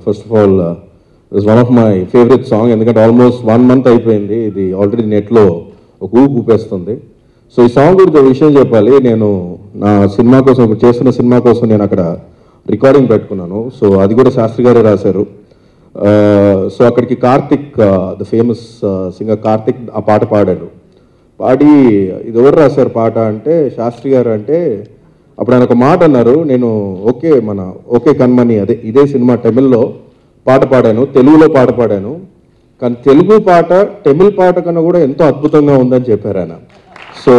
First of all it's one of my favourite song. ఎందుకంటే almost 1 month అయిపోయింది, ఇది already నెట్లో ఒక ఊపేస్తుంది. సో ఈ సాంగ్ గురించి ఒక విషయం చెప్పాలి. నేను నా సినిమా కోసం, ఇప్పుడు చేస్తున్న సినిమా కోసం నేను అక్కడ రికార్డింగ్ పెట్టుకున్నాను. సో అది కూడా శాస్త్రి గారే రాశారు. సో అక్కడికి Karthik, the famous singer Karthik ఆ పాట పాడాడు. పాడి ఇది ఎవరు రాశారు పాట అంటే శాస్త్రి గారు. అంటే అప్పుడు ఆయన ఒక మాట అన్నారు, నేను ఓకే కన్మని ఇదే సినిమా తమిళ్లో పాట పాడాను, తెలుగులో పాట పాడాను, కానీ తెలుగు పాట తమిళ్ పాట కన్నా కూడా ఎంతో అద్భుతంగా ఉందని చెప్పారు ఆయన. So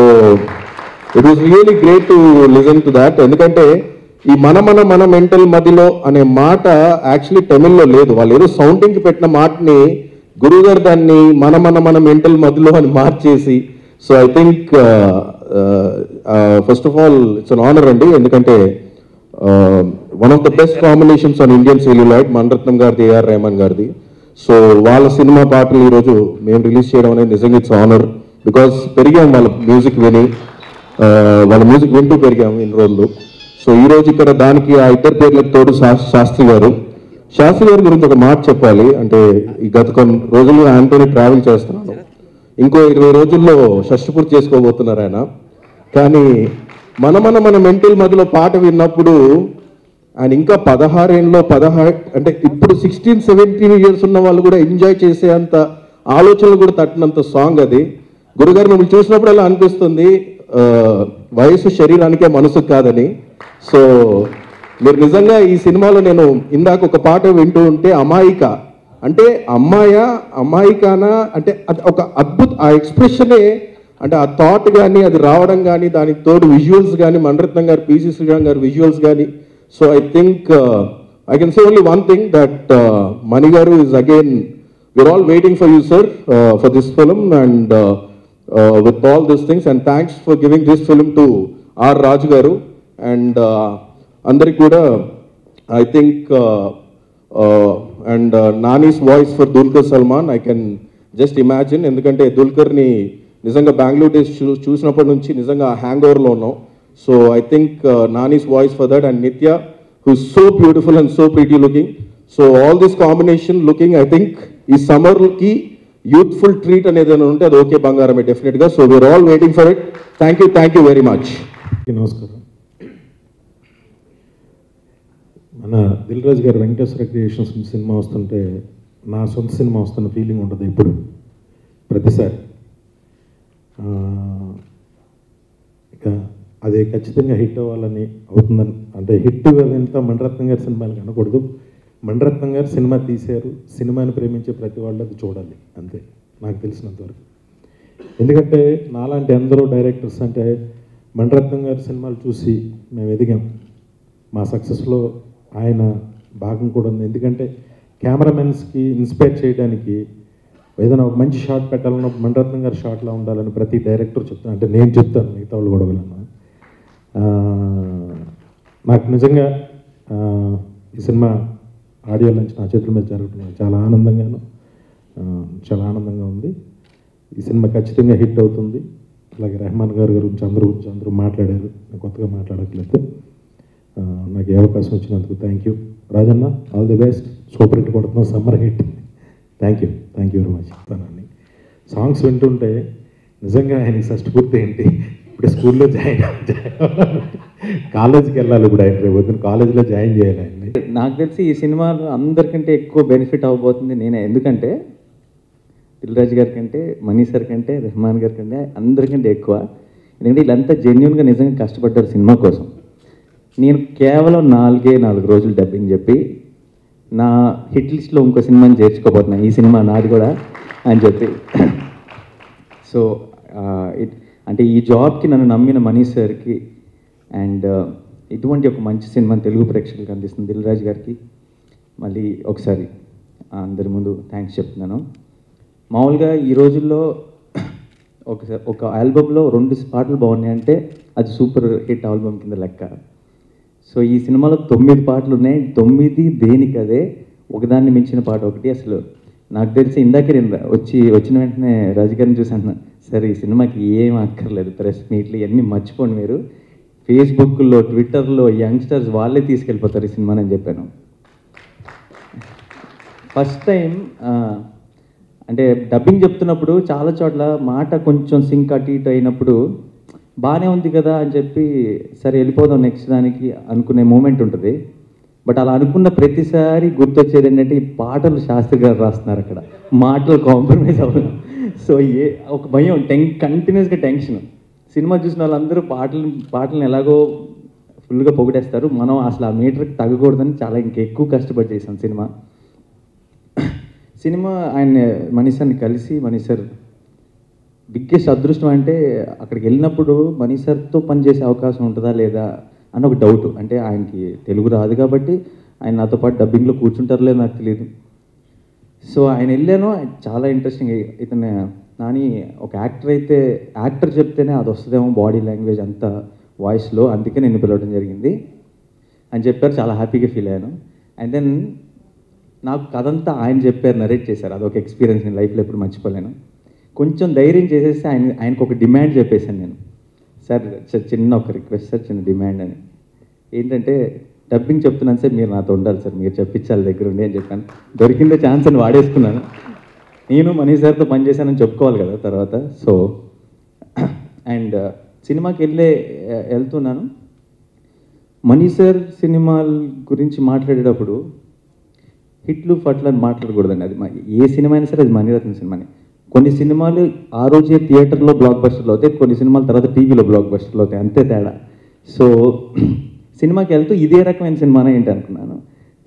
it was really great to listen to that. ఎందుకంటే ఈ మన మెంటల్ మదిలో అనే మాట యాక్చువల్లీ తమిళ్లో లేదు. వాళ్ళు ఏదో సౌండింగ్కి పెట్టిన మాటని గురుగారు దాన్ని మన మెంటల్ మదిలో అని మార్చేసి, so I think first of all it's an honour అండి. ఎందుకంటే one of the best combinations on Indian celluloid, Mani Ratnam గారిది, ఏఆర్ రెహమాన్ గారిది. సో వాళ్ళ సినిమా పాటలు ఈరోజు మేము రిలీజ్ చేయడం అనేది నిజంగా ఇట్స్ ఆనర్. బికాస్ పెరిగాం వాళ్ళ మ్యూజిక్ వింటూ పెరిగాము ఇన్ని రోజులు. సో ఈరోజు ఇక్కడ దానికి ఆ ఇద్దరు పేర్లకు తోడు శాస్త్రి గారు గురించి ఒక మాట చెప్పాలి. అంటే ఈ గత కొన్ని రోజులు ఆయనతో ట్రావెల్ చేస్తున్నాను. ఇంకో 20 రోజుల్లో షష్టిపూర్తి చేసుకోబోతున్నారు ఆయన. కానీ మన మెంటల్ మధ్యలో పాట విన్నప్పుడు ఆయన ఇంకా 16 అంటే ఇప్పుడు 16-17 years ఉన్న వాళ్ళు కూడా ఎంజాయ్ చేసే అంత ఆలోచనలు కూడా తట్టినంత సాంగ్ అది. గురుగారు మిమ్మల్ని చూసినప్పుడు అలా అనిపిస్తుంది, వయసు శరీరానికే మనసుకు కాదని. సో మీరు నిజంగా ఈ సినిమాలో నేను ఇందాక ఒక పాట వింటూ ఉంటే అమాయిక అంటే అమ్మాయికానా అంటే అది ఒక ఆ ఎక్స్ప్రెషనే, అంటే ఆ థాట్ కానీ అది రావడం కానీ దానికి తోడు విజువల్స్ కానీ మణిరత్నం గారు, పిసి శ్రీరామ్ గారు విజువల్స్ కానీ. So I think I can say only one thing that Mani garu is again, we are all waiting for you sir for this film and with all this things. And thanks for giving this film to R Raju garu. And అందరికి కూడా I think and Nani's voice for Dulquer Salmaan, I can just imagine. ఎందుకంటే దుల్కర్ని నిజంగా Bengaluru days చూసినప్పటి నుంచి నిజంగా హ్యాంగ్ ఓవర్లో ఉన్నాం. So I think Nani's voice for that. And Nitya who is so beautiful and so pretty looking. So all this combination looking, I think ఈ సమ్మర్కి యూత్ఫుల్ ట్రీట్ అనేది ఏమైనా ఉంటే అది ఓకే బంగారమే డెఫినెట్గా. So we're all waiting for it. Thank you very much. నమస్కారం. మన దిల్ రాజు గారు వెంకటేశ్వర క్రియేషన్స్ సినిమా వస్తుంటే నా సొంత సినిమా వస్తున్న ఫీలింగ్ ఉంటుంది ఇప్పుడు ప్రతిసారి. ఇక అది ఖచ్చితంగా హిట్ అవ్వాలని అవుతుందని, అంటే హిట్ ఎంత మణిరత్నం గారి సినిమాలకి అనకూడదు. మణిరత్నం గారు సినిమా తీశారు, సినిమాని ప్రేమించే ప్రతి వాళ్ళు అది చూడాలి అంతే నాకు తెలిసినంతవరకు. ఎందుకంటే నాలాంటి అందరూ డైరెక్టర్స్ అంటే మణిరత్నం గారి సినిమాలు చూసి మేము ఎదిగాం. మా సక్సెస్లో ఆయన భాగం కూడా ఉంది. ఎందుకంటే కెమెరామెన్స్కి ఇన్స్పైర్ చేయడానికి ఏదైనా ఒక మంచి షాట్ పెట్టాలన్న మణిరత్నం గారి షాట్లా ఉండాలని ప్రతి డైరెక్టర్ చెప్తాను. అంటే నేను చెప్తాను, మిగతా వాళ్ళు కూడా వెళ్ళను. నాకు నిజంగా ఈ సినిమా ఆడియో లంచ్ నా చేతుల మీద జరుగుతుంది, చాలా ఆనందంగా ఉంది. ఈ సినిమా ఖచ్చితంగా హిట్ అవుతుంది. అలాగే రెహమాన్ గారి గురించి అందరూ మాట్లాడారు, నేను కొత్తగా మాట్లాడట్లేదు. నాకు ఏ అవకాశం వచ్చినందుకు thank you. Rajanna, all the best. Super hit కొడుతున్నాం, summer hit. Thank you very much. Songs వింటుంటే నిజంగా ఆయనకి షష్టిపూర్తి ఏంటి, ఇప్పుడు స్కూల్లో కాలేజీకి వెళ్ళాలి, ఇప్పుడు ఆయన రేపు పొద్దున్న కాలేజీలో జాయిన్ చేయాలి ఆయన్ని. నాకు తెలిసి ఈ సినిమాలో అందరికంటే ఎక్కువ బెనిఫిట్ అవ్వబోతుంది నేనే. ఎందుకంటే దిల్ రాజు గారి కంటే, మనీ సార్ కంటే, రెహమాన్ గారి కంటే అందరికంటే ఎక్కువ. ఎందుకంటే వీళ్ళంతా జెన్యున్గా నిజంగా కష్టపడ్డారు సినిమా కోసం. నేను కేవలం 4 రోజులు డబ్బింగ్ చెప్పి నా హిట్ లిస్ట్లో ఇంకో సినిమాని చేర్చుకోబోతున్నాను, ఈ సినిమా నాది కూడా అని చెప్పి. సో అంటే ఈ జాబ్కి నన్ను నమ్మిన మనీ సార్కి అండ్ ఇటువంటి ఒక మంచి సినిమాని తెలుగు ప్రేక్షకులకు అందిస్తుంది దిల్ రాజు గారికి మళ్ళీ ఒకసారి అందరి ముందు థ్యాంక్స్ చెప్తున్నాను. మామూలుగా ఈ రోజుల్లో ఒక ఆల్బమ్లో 2 పాటలు బాగున్నాయంటే అది సూపర్ హిట్ ఆల్బమ్ కింద లెక్క. సో ఈ సినిమాలో 9 పాటలు ఉన్నాయి, 9 దేనికదే, ఒకదాన్ని మించిన పాట ఒకటి. అసలు నాకు తెలిసి ఇందాకే నేను వచ్చిన వెంటనే రాజు గారిని చూసి అంటున్నా, సరే ఈ సినిమాకి ఏం అక్కర్లేదు, ప్రెస్ మీట్లు ఇవన్నీ మర్చిపోండి, మీరు ఫేస్బుక్లో ట్విట్టర్లో యంగ్స్టర్స్ వాళ్ళే తీసుకెళ్ళిపోతారు ఈ సినిమాని అని చెప్పాను. ఫస్ట్ టైం అంటే డబ్బింగ్ చెప్తున్నప్పుడు చాలా చోట్ల మాట కొంచెం సింక్ అటు ఇటు అయినప్పుడు బాగానే ఉంది కదా అని చెప్పి సరే వెళ్ళిపోదాం నెక్స్ట్ దానికి అనుకునే మూమెంట్ ఉంటుంది. బట్ అలా అనుకున్న ప్రతిసారి గుర్తొచ్చేది ఏంటంటే ఈ పాటలు శాస్త్రి గారు రాస్తున్నారు అక్కడ, మాటలు కాంప్రమైజ్ అవ్వదు. సో ఒక భయం, కంటిన్యూస్గా టెన్షన్. సినిమా చూసిన వాళ్ళందరూ పాటలను ఎలాగో ఫుల్గా పొగిడేస్తారు, మనం అసలు ఆ మీటర్కి తగ్గకూడదని చాలా ఇంకెక్కువ కష్టపడి చేసాం సినిమా. ఆయన మనీష్ సార్ని కలిసి, మనీష్ సార్ బిగ్గెస్ట్ అదృష్టం అంటే అక్కడికి వెళ్ళినప్పుడు మనీష్ సార్తో పనిచేసే అవకాశం ఉంటుందా లేదా అని ఒక డౌట్. అంటే ఆయనకి తెలుగు రాదు కాబట్టి ఆయన నాతో పాటు డబ్బింగ్లో కూర్చుంటారో లేదో నాకు తెలియదు. సో ఆయన వెళ్ళాను, చాలా ఇంట్రెస్టింగ్. ఇతను నాని ఒక యాక్టర్ అయితే యాక్టర్ చెప్తేనే అది వస్తుందేమో బాడీ లాంగ్వేజ్ అంతా వాయిస్లో, అందుకే నేను పిలవడం జరిగింది అని చెప్పారు. చాలా హ్యాపీగా ఫీల్ అయ్యాను. అండ్ దెన్ నాకు కథంతా ఆయన చెప్పారు, నరేట్ చేశారు. అదొక ఎక్స్పీరియన్స్ నేను లైఫ్లో ఎప్పుడు మర్చిపోలేను. కొంచెం ధైర్యం చేసేసి ఆయనకు ఒక డిమాండ్ చెప్పేశాను నేను. సార్ చిన్న ఒక రిక్వెస్ట్ సార్, చిన్న డిమాండ్ అని. ఏంటంటే డబ్బింగ్ చెప్తున్నాను సార్, మీరు నాతో ఉండాలి సార్, మీరు చెప్పించాలి దగ్గర ఉండి అని చెప్పాను. దొరికిందే ఛాన్స్ అని వాడేసుకున్నాను. నేను మనీష్ సార్తో పనిచేశానని చెప్పుకోవాలి కదా తర్వాత. సో అండ్ సినిమాకి వెళ్తున్నాను. మనీష్ సార్ సినిమాల గురించి మాట్లాడేటప్పుడు హిట్లు ఫట్లు అని మాట్లాడకూడదండి. అది ఏ సినిమా అయినా సరే అది మణిరత్న సినిమాని. కొన్ని సినిమాలు ఆ రోజే థియేటర్లో బ్లాక్ బస్టర్లు అవుతాయి, కొన్ని సినిమాల తర్వాత టీవీలో బ్లాక్ బస్టర్లు అవుతాయి, అంతే తేడా. సో సినిమాకి వెళ్తూ ఇదే రకమైన సినిమానే ఏంటి అనుకున్నాను.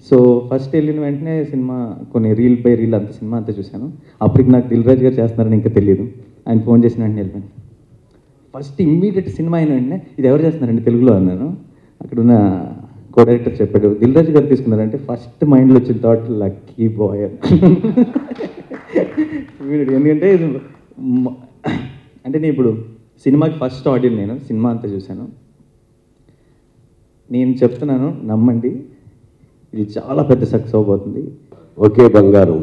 సో ఫస్ట్ వెళ్ళిన వెంటనే సినిమా కొన్ని రీల్ బై రీల్ అంత సినిమా అంతా చూశాను. అప్పటికి నాకు దిల్ రాజు గారు చేస్తున్నారని ఇంకా తెలియదు. ఆయన ఫోన్ చేసిన వెంటనే వెళ్ళిపోయాను. ఫస్ట్ ఇమ్మీడియట్ సినిమా అయిన వెంటనే ఇది ఎవరు చేస్తున్నారండి తెలుగులో అన్నాను. అక్కడున్న కో డైరెక్టర్ చెప్పాడు, దిల్ రాజు గారు తీసుకున్నారంటే ఫస్ట్ మైండ్లో వచ్చిన థాట్ లక్కీ బాయ్. ఎందుకంటే అంటే నేను ఇప్పుడు సినిమాకి ఫస్ట్ ఆడియన్, నేను సినిమా అంతా చూశాను. నేను చెప్తున్నాను, నమ్మండి, ఇది చాలా పెద్ద సక్సెస్ అవబోతుంది. ఓకే బంగారం,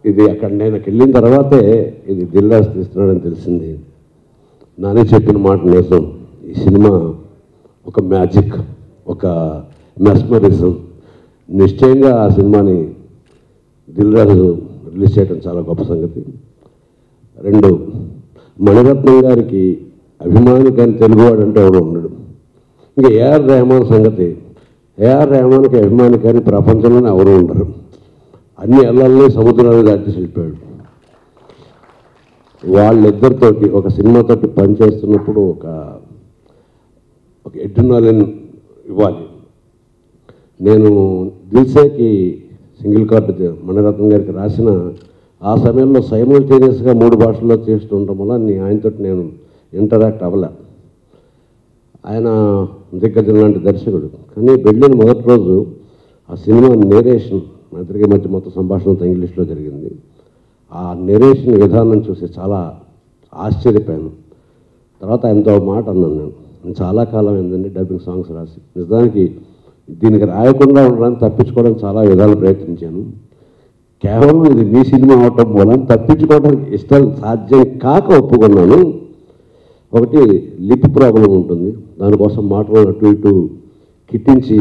ఇది అక్కడ నేను వెళ్ళిన తర్వాతే ఇది దిల్ రాజు తీస్తున్నాడని తెలిసింది. నానే చెప్పిన మాట నిజం. ఈ సినిమా ఒక మ్యాజిక్, ఒక మెస్మరిజం. నిశ్చయంగా ఆ సినిమాని దిల్ రాజు రిలీజ్ చేయడం చాలా గొప్ప సంగతి. రెండు, మణిరత్నం గారికి అభిమాని కానీ తెలుగువాడు అంటే ఎవడు ఉండడు. ఇంకా ఏఆర్ రెహమాన్ సంగతి, ఏఆర్ రెహమాన్కి అభిమాని కానీ ప్రపంచంలోనే ఎవరు ఉండరు. అన్ని ఎల్లల్ని సముద్రాన్ని దాటి వెళ్ళిపోయాడు. వాళ్ళిద్దరితోటి ఒక సినిమాతోటి పనిచేస్తున్నప్పుడు ఒక ఎడ్రినాలిన్ ఇవ్వాలి. నేను దిల్సేకి సింగిల్ కార్డు మణిరత్నం గారికి రాసిన ఆ సమయంలో సైమల్టేనియస్గా 3 భాషల్లో చేస్తుండటం వల్ల ఆయనతో నేను ఇంటరాక్ట్ అవ్వలే. ఆయన దిగ్గజం లాంటి దర్శకుడు. కానీ వెళ్ళిన మొదటి రోజు ఆ సినిమా నేరేషన్ మా ఇద్దరికి మధ్య మొత్తం సంభాషణతో ఇంగ్లీష్లో జరిగింది. ఆ నెరేషన్ విధానం చూసి చాలా ఆశ్చర్యపోయాను. తర్వాత ఆయనతో మాట అన్నాను, నేను చాలా కాలం ఏంటండి డబ్బింగ్ సాంగ్స్ రాసి, నిజానికి దీనికి రాయకుండా ఉండడానికి తప్పించుకోవడానికి చాలా విధాలు ప్రయత్నించాను. కేవలం ఇది మీ సినిమా అవటం వల్ల తప్పించుకోవడానికి ఇష్టం సాధ్యం కాక ఒప్పుకున్నాను. ఒకటి లిప్ ప్రాబ్లం ఉంటుంది, దానికోసం మాటలు అటు ఇటు కిట్టించి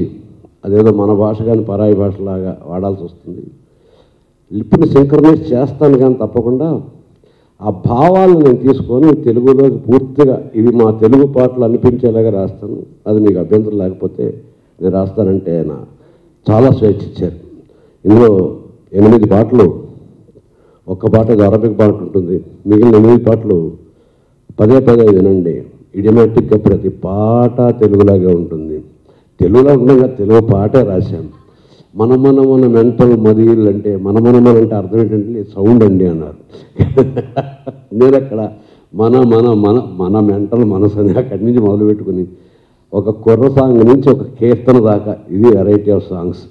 అదేదో మన భాష కానీ పరాయి భాషలాగా వాడాల్సి వస్తుంది. లిప్ని సింక్రనైజ్ చేస్తాను కానీ తప్పకుండా ఆ భావాలను నేను తీసుకొని తెలుగులోకి పూర్తిగా ఇవి మా తెలుగు పాటలు అనిపించేలాగా రాస్తాను. అది మీకు అభ్యంతరం లేకపోతే నేను రాస్తానంటే ఆయన చాలా స్వేచ్ఛ ఇచ్చారు. ఇందులో 8 పాటలు, ఒక్క పాట అరబిక్ పాట ఉంటుంది, మిగిలిన 8 పాటలు పదే వినండి. ఇడియమాటిక్గా ప్రతి పాట తెలుగులాగే ఉంటుంది. తెలుగులో ఉండగా తెలుగు పాటే రాశాను. మన మెంటల్ మదిల్ అంటే మన అంటే అర్థం ఏంటంటే సౌండ్ అండి అన్నారు. నేను అక్కడ మన మెంటల్ మనసు అని అక్కడి నుంచి మొదలుపెట్టుకుని ఒక కుర్ర సాంగ్ నుంచి ఒక కీర్తన దాకా ఇది వెరైటీ ఆఫ్ సాంగ్స్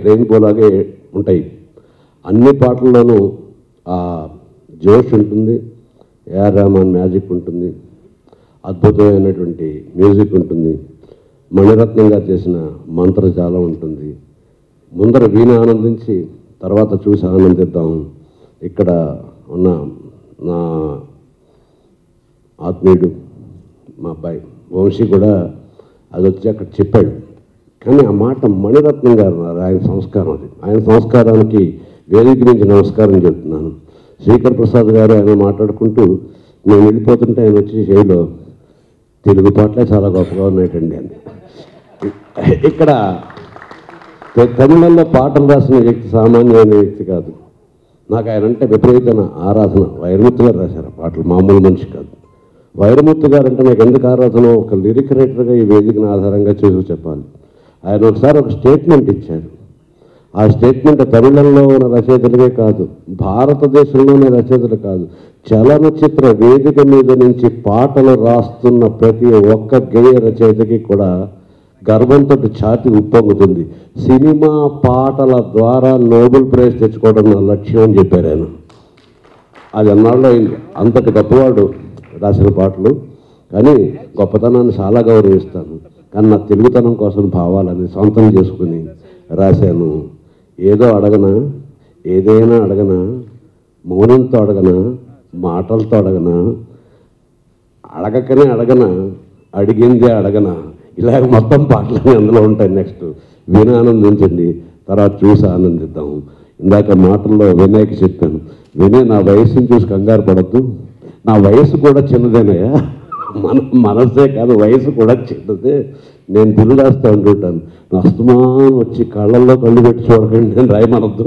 రెయిన్బోలాగే ఉంటాయి. అన్ని పాటల్లోనూ ఆ జోష్ ఉంటుంది, ఏఆర్ రెహమాన్ మ్యాజిక్ ఉంటుంది, అద్భుతమైనటువంటి మ్యూజిక్ ఉంటుంది, మణిరత్నం గారు చేసిన మంత్రజాలం ఉంటుంది. ముందర వీణ ఆనందించి తర్వాత చూసి ఆనందిద్దాం. ఇక్కడ ఉన్న నా ఆత్మీయుడు మా అబ్బాయి వంశీ కూడా అది వచ్చి అక్కడ చెప్పాడు, కానీ ఆ మాట మణిరత్నం గారు అన్నారు. ఆయన సంస్కారం అది. ఆయన సంస్కారానికి వేదిక నుంచి నమస్కారం చెప్తున్నాను. శ్రీకర్ ప్రసాద్ గారు ఆయన మాట్లాడుకుంటూ నేను వెళ్ళిపోతుంటే ఆయన వచ్చి శైలిలో తెలుగు పాటలే చాలా గొప్పగా ఉన్నాయటండి అని. ఇక్కడ తమిళంలో పాటలు రాసిన వ్యక్తి సామాన్యమైన వ్యక్తి కాదు. నాకు ఆయన అంటే విపరీతమైన ఆరాధన. వైరముత్తు గారు రాశారు పాటలు, మామూలు మనిషి కాదు. వైరముత్తు గారు అంటే నాకు ఎందుకు ఆరాధన, ఒక లిరిక్ రైటర్గా ఈ వేదికను ఆధారంగా చేసి చెప్పాలి. ఆయన ఒకసారి ఒక స్టేట్మెంట్ ఇచ్చారు. ఆ స్టేట్మెంట్ తమిళంలో ఉన్న రచయితలకే కాదు, భారతదేశంలోనే రచయితలు కాదు, చలనచిత్ర వేదిక మీద నుంచి పాటలు రాస్తున్న ప్రతి ఒక్క గేయ రచయితకి కూడా గర్వంతో ఛాతి ఉప్పొంగుతుంది. సినిమా పాటల ద్వారా నోబెల్ ప్రైజ్ తెచ్చుకోవడం నా లక్ష్యం అని చెప్పారు ఆయన. అది అన్నాళ్ళు అయింది. అంతటి గొప్పవాడు రాసిన పాటలు. కానీ గొప్పతనాన్ని చాలా గౌరవిస్తాను. కానీ నా తెలుగుతనం కోసం భావాలని సొంతం చేసుకుని రాశాను. ఏదో అడగనా, ఏదైనా అడగనా, మౌనంతో అడగనా, మాటలతో అడగనా, అడగకనే అడగనా, అడిగిందే అడగనా, ఇలాగ మొత్తం పాటలన్నీ అందులో ఉంటాయి. నెక్స్ట్ విని ఆనందించండి, తర్వాత చూసి ఆనందిద్దాం. ఇందాక మాటల్లో వినయ్కి చెప్పాను, వినయ్ నా వయసుని చూసి కంగారు పడద్దు, నా వయసు కూడా చిన్నదేనయ్యా, మనసే కాదు వయసు కూడా చిన్నదే. నేను దిల్లు రాస్తూ ఉంటుంటాను, అస్తమానం వచ్చి కళ్ళల్లో కళ్ళు పెట్టి చూడకండి నేను రాయమనద్దు.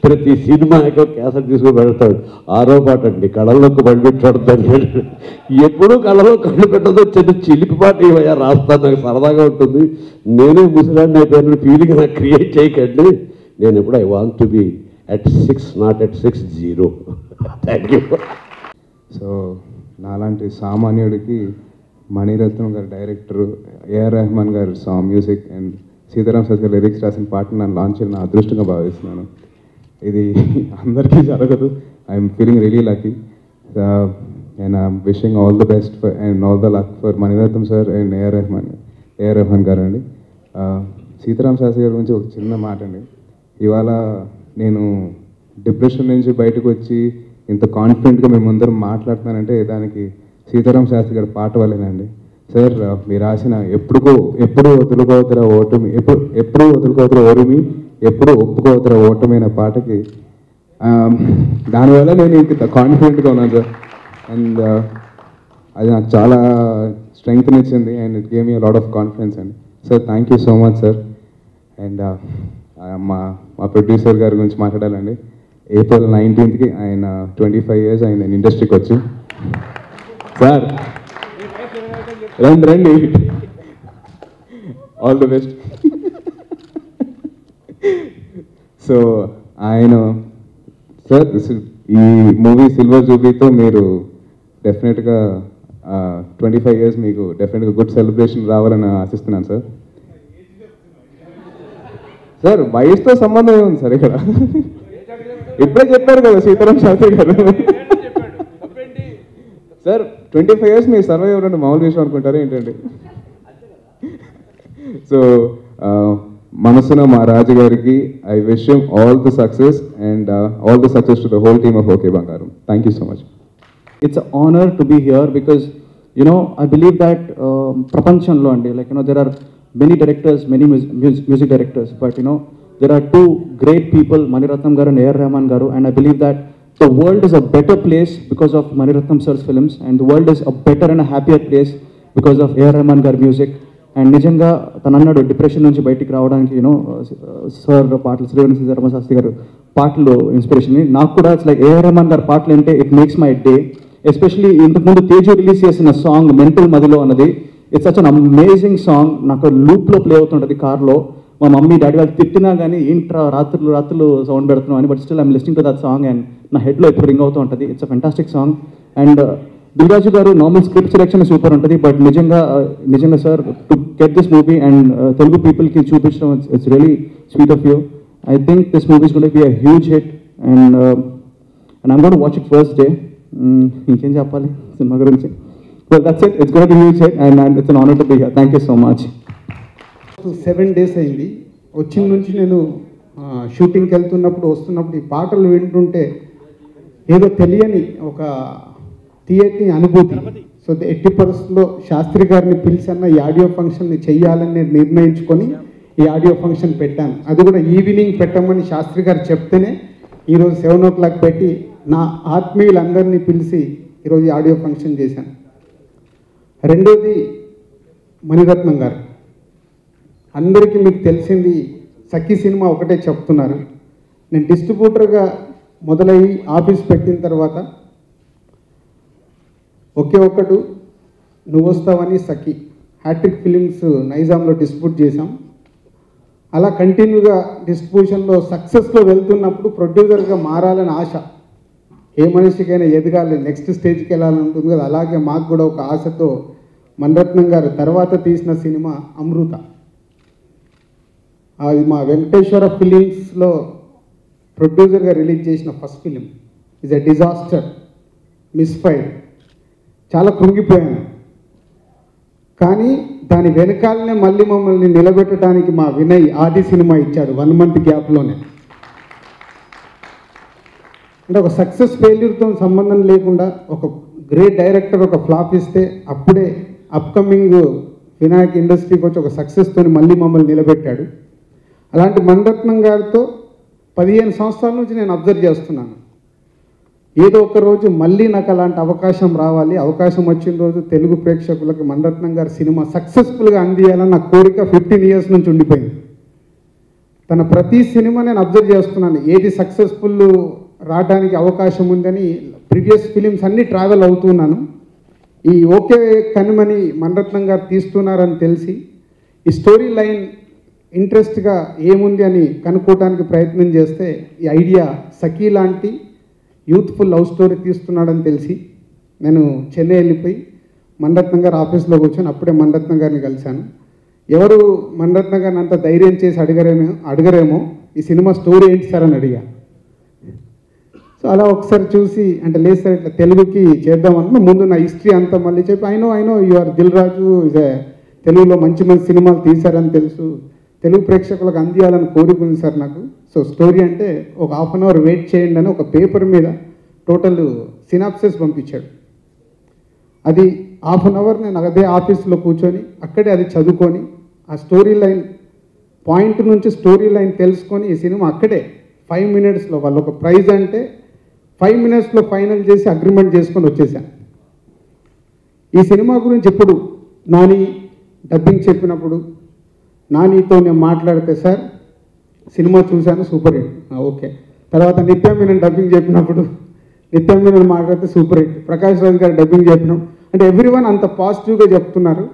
ప్రతి సినిమాకి క్యాసెట్ తీసుకుని పెడతాడు. 6వ పాట అండి, కళ్ళల్లోకి కళ్ళు పెట్టి చూడతాను. ఎప్పుడూ కళ్ళలో కళ్ళు పెట్టదో చిన్న చిలిపి పాట ఇవయ్యా రాస్తాను, నాకు సరదాగా ఉంటుంది. నేనే ముసలాన్ని అయిపోయిన ఫీలింగ్ నాకు క్రియేట్ చేయకండి. నేను ఎప్పుడు I want to be at 6, not at 60. Thank you. So నాలాంటి సామాన్యుడికి మణిరత్నం గారు డైరెక్టర్, ఏఆర్ రెహమాన్ గారు song music and Sitaram Sastri గారు లిరిక్స్ రాసిన పాటను నన్ను లాంచ్ చేయడం నా అదృష్టంగా భావిస్తున్నాను. ఇది అందరికీ జరగదు. I'm feeling really lucky and I'm wishing all the best for and all the luck for Mani Ratnam sir and A R Rahman గారు అండి. సీతారాం శాస్త్రి గారి గురించి ఒక చిన్న మాట అండి. ఇవాళ నేను డిప్రెషన్ నుంచి బయటకు వచ్చి ఇంత కాన్ఫిడెంట్గా మేము అందరం మాట్లాడుతున్నానంటే దానికి సీతారాం శాస్త్రి గారి పాట వల్లేనండి. సార్ మీరు రాసిన ఎప్పుడు వదులుకోవతరా ఓటమి, ఎప్పుడు వదులుకోవతరా ఓటమి, ఎప్పుడు ఒప్పుకోవతరా ఓటమి అనే పాటకి దానివల్ల నేను ఇంత కాన్ఫిడెంట్గా ఉన్నాను సార్. అండ్ అది నాకు చాలా స్ట్రెంగ్త్ని ఇచ్చింది and it gave me lot of confidence అండి. Sir thank you so much sir. And మా ప్రొడ్యూసర్ గారి గురించి మాట్లాడాలండి. April 19th ఆయన 25 years ఆయన ఇండస్ట్రీకి వచ్చి. సార్ రండి, ఆల్ ది బెస్ట్. సో ఆయన సార్ ఈ మూవీ సిల్వర్ జూబ్లీతో మీరు డెఫినెట్గా 25 years మీకు డెఫినెట్గా గుడ్ సెలబ్రేషన్ రావాలని ఆశిస్తున్నాను సార్. సార్ వయసుతో సంబంధం ఏముంది సార్ ఇక్కడ? ఇప్పుడే చెప్పారు కదా సీతారాం శాస్త్రి గారు. సార్ 25 years మీరు సర్వైవ్ అవ్వడం మామూలు విషయం అనుకుంటారా ఏంటండి? సో మనసున మా రాజు గారికి I wish him all the success and all the success to the whole team of okay Bangaram. Thank you so much. It's an honor to be here because, you know, I believe that Prapanchanlo andi, like, you know, there are many directors, many music directors, but, you know, there are two great people, Mani Ratnam garu and A.R. Rahman garu, and I believe that the world is a better place because of Mani Ratnam sir's films, and the world is a better and a happier place because of A.R. Rahman garu music. And నిజంగా తను అన్నాడు depression నుంచి బయటికి రావడానికి, you know sir పాటలు, శ్రీవన్ సీతారామ శాస్త్రి గారు పాటలు inspiration. నాకు కూడా ఇట్స్ లైక్ ఏఆర్ రెహమాన్ గారు పాటలు అంటే it makes my day. Especially ఇంతకుముందు తేజు రిలీజ్ చేసిన సాంగ్ మెంటల్ మదిలో అన్నది, it's such an amazing song. నాకు లూప్లో ప్లే అవుతుంటుంది కార్లో. మా మమ్మీ డాడీ వాళ్ళు తిట్టినా కానీ ఏంట్రా రాత్రులు సౌండ్ పెడుతున్నాం అని, but still I'm listening to that song and నా హెడ్లో ఎప్పుడు రింగ్ అవుతూ ఉంటుంది. It's a fantastic song. And Dil Raju గారు నార్మల్ స్క్రిప్ట్ సెలెక్షన్ సూపర్ ఉంటుంది, బట్ నిజంగా sir to get this movie and Telugu పీపుల్కి చూపించడం it's really sweet of you. I think this movie is going to be a huge hit and I'm going to watch it first day. ఇంకేం చెప్పాలి cinema గురించి? Well, that's it. It's going to be huge hit and it's an honor to be here. Thank you so much. 7 days అయింది వచ్చిన నుంచి. నేను షూటింగ్కి వెళ్తున్నప్పుడు వస్తున్నప్పుడు ఈ పాటలు వింటుంటే ఏదో తెలియని ఒక తీయటి అనుభూతి. సో ఎట్టి పరిస్థితుల్లో శాస్త్రి గారిని పిలిచన్న ఈ ఆడియో ఫంక్షన్ని చెయ్యాలని నేను నిర్ణయించుకొని ఈ ఆడియో ఫంక్షన్ పెట్టాను. అది కూడా ఈవినింగ్ పెట్టమని శాస్త్రి గారు చెప్తేనే ఈరోజు 7 o'clock పెట్టి నా ఆత్మీయులందరినీ పిలిచి ఈరోజు ఈ ఆడియో ఫంక్షన్ చేశాను. రెండోది మణిరత్నం గారు. అందరికీ మీకు తెలిసింది సఖీ సినిమా ఒకటే చెప్తున్నారు. నేను డిస్ట్రిబ్యూటర్గా మొదలయ్యి ఆఫీస్ పెట్టిన తర్వాత ఒకే ఒక్కడు నువ్వు వస్తావని సఖీ హ్యాట్రిక్ ఫిలిమ్స్ నైజాంలో డిస్ట్రిబ్యూట్ చేశాం. అలా కంటిన్యూగా డిస్ట్రిబ్యూషన్లో సక్సెస్లో వెళ్తున్నప్పుడు ప్రొడ్యూసర్గా మారాలని ఆశ, ఏ మనిషికైనా ఎదగాలి, నెక్స్ట్ స్టేజ్కి వెళ్ళాలని ఉంటుంది కదా. అలాగే మాకు కూడా ఒక ఆశతో మణిరత్నం గారు తర్వాత తీసిన సినిమా అమృత, అది మా వెంకటేశ్వర ఫిలిమ్స్లో ప్రొడ్యూసర్గా రిలీజ్ చేసిన first film. Is a disaster, misfire. చాలా కృంగిపోయాను. కానీ దాని వెనకాలనే మళ్ళీ మమ్మల్ని నిలబెట్టడానికి మా వినయ్ ఆది సినిమా ఇచ్చాడు 1 month గ్యాప్లోనే. అంటే ఒక సక్సెస్ ఫెయిల్యూర్తో సంబంధం లేకుండా ఒక గ్రేట్ డైరెక్టర్ ఒక ఫ్లాప్ ఇస్తే అప్పుడే అప్కమింగ్ వినాయక్ ఇండస్ట్రీకి వచ్చి ఒక సక్సెస్తో మళ్ళీ మమ్మల్ని నిలబెట్టాడు. అలాంటి మణిరత్నం గారితో 15 సంవత్సరాల నుంచి నేను అబ్జర్వ్ చేస్తున్నాను. ఏదో ఒక రోజు మళ్ళీ నాకు అలాంటి అవకాశం రావాలి, అవకాశం వచ్చిన రోజు తెలుగు ప్రేక్షకులకు మణిరత్నం గారి సినిమా సక్సెస్ఫుల్గా అందియాలని నా కోరిక 15 years నుంచి ఉండిపోయింది. తన ప్రతి సినిమా నేను అబ్జర్వ్ చేస్తున్నాను, ఏది సక్సెస్ఫుల్ రావడానికి అవకాశం ఉందని. ప్రీవియస్ ఫిలిమ్స్ అన్నీ ట్రావెల్ అవుతున్నాను. ఈ ఓకే కనుమని మణిరత్నం గారు తీస్తున్నారని తెలిసి ఈ స్టోరీ లైన్ ఇంట్రెస్ట్గా ఏముంది అని కనుక్కోవడానికి ప్రయత్నం చేస్తే ఈ ఐడియా సఖీ లాంటి యూత్ఫుల్ లవ్ స్టోరీ తీస్తున్నాడని తెలిసి నేను చెన్నై వెళ్ళిపోయి మణిరత్నం గారు ఆఫీస్లో కూర్చొని అప్పుడే మణిరత్నం గారిని కలిశాను. ఎవరు మణిరత్నం గారిని అంత ధైర్యం చేసి అడగరేమో ఈ సినిమా స్టోరీ ఏంటి సార్ అని అడిగా. సో అలా ఒకసారి చూసి అంటే లేదు సార్ ఇట్లా తెలుగుకి చేద్దామన్నా ముందు నా హిస్టరీ అంతా మళ్ళీ చెప్పి I know you are Dil Raju, తెలుగులో మంచి మంచి సినిమాలు తీశారని తెలుసు, తెలుగు ప్రేక్షకులకు అందియాలని కోరుకుంది సార్ నాకు. సో స్టోరీ అంటే ఒక 1/2 hour వెయిట్ చేయండి అని ఒక పేపర్ మీద టోటల్ సినాప్సిస్ పంపించాడు. అది 1/2 hour నేను అదే ఆఫీస్లో కూర్చొని అక్కడే అది చదువుకొని ఆ స్టోరీ లైన్ పాయింట్ నుంచి స్టోరీ లైన్ తెలుసుకొని ఈ సినిమా అక్కడే 5 minutesలో వాళ్ళు ఒక ప్రైజ్ అంటే 5 minutesలో ఫైనల్ చేసి అగ్రిమెంట్ చేసుకొని వచ్చేసాను. ఈ సినిమా గురించి ఇప్పుడు నాని డబ్బింగ్ చెప్పినప్పుడు నానితో నేను మాట్లాడితే సార్ సినిమా చూశాను సూపర్ హిట్, ఓకే. తర్వాత నిత్య మీనన్ డబ్బింగ్ చెప్పినప్పుడు నిత్య మీనన్ మాట్లాడితే సూపర్ హిట్, ప్రకాష్ రాజ్ గారు డబ్బింగ్ చెప్పినాం అంటే ఎవ్రీవన్ అంత పాజిటివ్గా చెప్తున్నారు.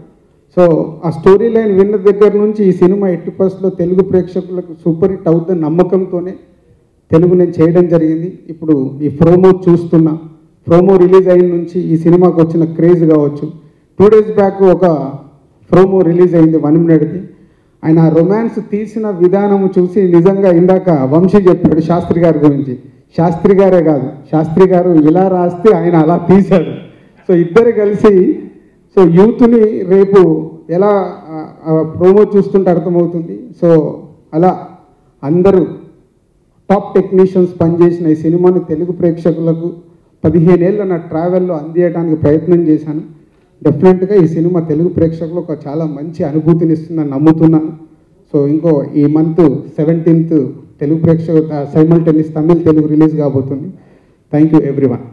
సో ఆ స్టోరీ లైన్ విన్న దగ్గర నుంచి ఈ సినిమా 80% తెలుగు ప్రేక్షకులకు సూపర్ హిట్ అవుతుందని నమ్మకంతోనే తెలుగు నేను చేయడం జరిగింది. ఇప్పుడు ఈ ప్రోమో చూస్తున్నా, ప్రోమో రిలీజ్ అయిన నుంచి ఈ సినిమాకు వచ్చిన క్రేజ్ కావచ్చు. 2 days బ్యాక్ ఒక ప్రోమో రిలీజ్ అయింది 1 minuteది. ఆయన రొమాన్స్ తీసిన విధానము చూసి నిజంగా ఇందాక వంశీ చెప్పాడు శాస్త్రి గారి గురించి. శాస్త్రి గారే కాదు, శాస్త్రి గారు ఇలా రాస్తే ఆయన అలా తీశాడు. సో ఇద్దరు కలిసి సో యూత్ని రేపు ఎలా ప్రోమో చూస్తుంటే అర్థమవుతుంది. సో అలా అందరూ టాప్ టెక్నీషియన్స్ పనిచేసిన ఈ సినిమాని తెలుగు ప్రేక్షకులకు 15 ఏళ్ళ నా ట్రావెల్లో అందించడానికి ప్రయత్నం చేశాను. డెఫినెట్గా ఈ సినిమా తెలుగు ప్రేక్షకులకు ఒక చాలా మంచి అనుభూతిని ఇస్తుందని నమ్ముతున్నాను. సో ఇంకో ఈ మంత్ 17th తెలుగు ప్రేక్షకుల సైమల్టేనియస్ తమిళ్ తెలుగు రిలీజ్ కాబోతుంది. Thank you everyone.